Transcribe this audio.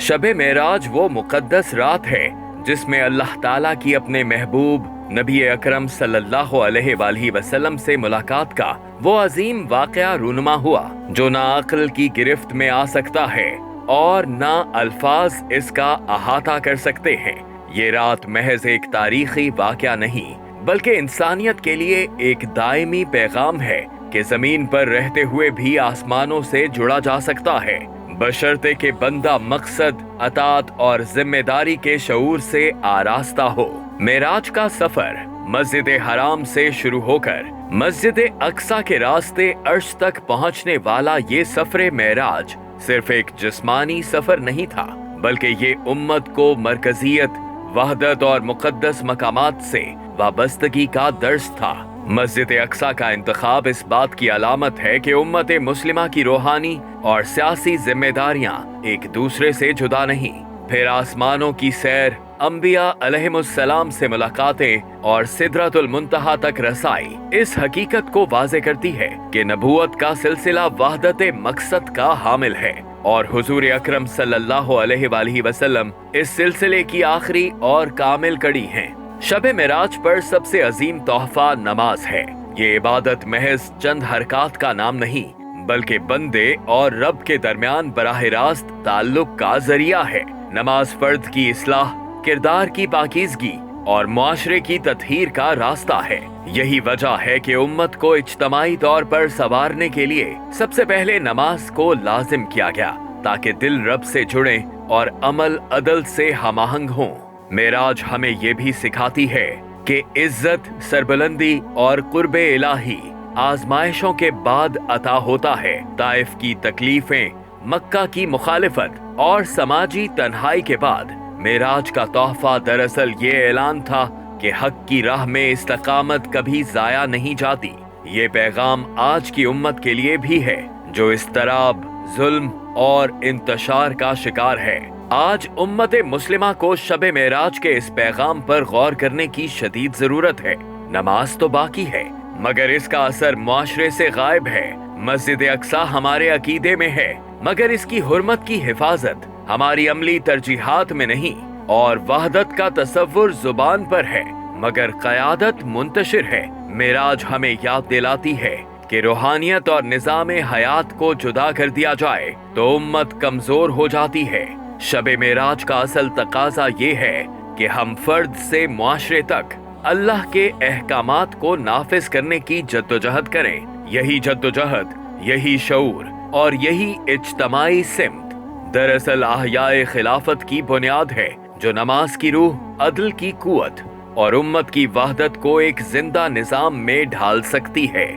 शब मेराज वो मुकद्दस रात है जिसमें अल्लाह ताला की अपने महबूब नबी अकरम सल्लल्लाहु अलैहि वसल्लम से मुलाकात का वो अजीम वाक़या रूनुमा हुआ जो ना अक्ल की गिरफ्त में आ सकता है और ना अल्फाज इसका अहाता कर सकते हैं। ये रात महज एक तारीखी वाक़या नहीं बल्कि इंसानियत के लिए एक दायमी पैगाम है कि जमीन पर रहते हुए भी आसमानों से जुड़ा जा सकता है, बशर्ते के बंदा मकसद, अतात और जिम्मेदारी के शऊर से आरास्ता हो। मेराज का सफर मस्जिद हराम से शुरू होकर मस्जिद अक्सा के रास्ते अर्श तक पहुंचने वाला ये सफर मेराज सिर्फ एक जिस्मानी सफर नहीं था बल्कि ये उम्मत को मरकजियत, वहदत और मुकद्दस मकामात से वाबस्तगी का दर्स था। मस्जिद अक्सा का इंतखाब इस बात की अलामत है कि उम्मत मुस्लिमा की रूहानी और सियासी जिम्मेदारियां एक दूसरे से जुदा नहीं। फिर आसमानों की सैर, अंबिया अलैहिमुस्सलाम से मुलाकातें और सिदरतुल मुंतहा तक रसाई इस हकीकत को वाज़े करती है कि नबूवत का सिलसिला वहदत मकसद का हामिल है और हुजूर अकरम सल्लल्लाहु अलैहि वसल्लम इस सिलसिले की आखिरी और कामिल कड़ी हैं। शब मेराज पर सबसे अजीम तोहफा नमाज है। ये इबादत महज चंद हरकात का नाम नहीं बल्कि बंदे और रब के दरमियान बराह रास्त ताल्लुक का जरिया है। नमाज फर्द की इस्लाह, किरदार की पाकीज़गी और मुआशरे की तत्हीर का रास्ता है। यही वजह है कि उम्मत को इज्तमाई तौर पर संवारने के लिए सबसे पहले नमाज को लाजिम किया गया ताकि दिल रब से जुड़े और अमल अदल से हमाहंग हों। मेराज हमें ये भी सिखाती है कि इज्जत, सरबुलंदी और कुर्बे इलाही आजमाइशों के बाद अता होता है। ताइफ की तकलीफें, मक्का की मुखालिफत और समाजी तन्हाई के बाद मेराज का तोहफा दरअसल ये ऐलान था कि हक की राह में इस्तकामत कभी जाया नहीं जाती। ये पैगाम आज की उम्मत के लिए भी है जो इस्तराब, जुल्म और इंतशार का शिकार है। आज उम्मत मुस्लिमा को शब मेराज के इस पैगाम पर गौर करने की शदीद जरूरत है। नमाज तो बाकी है मगर इसका असर मुआशरे से गायब है। मस्जिद अक्सा हमारे अकीदे में है मगर इसकी हुर्मत की हिफाजत हमारी अमली तरजीहात में नहीं और वहदत का तसव्वुर जुबान पर है मगर क़यादत मुंतशिर है। मेराज हमें याद दिलाती है कि रूहानियत और निज़ाम हयात को जुदा कर दिया जाए तो उम्मत कमजोर हो जाती है। शब मेराज का असल तकाजा ये है कि हम फर्द से मुआशरे तक अल्लाह के अहकामात को नाफिज करने की जद्दोजहद करें। यही जद्दोजहद, यही शऊर और यही इज्तमाई सिमत दरअसल आहयाए खिलाफत की बुनियाद है जो नमाज की रूह, अदल की कुव्वत और उम्मत की वहदत को एक जिंदा निजाम में ढाल सकती है।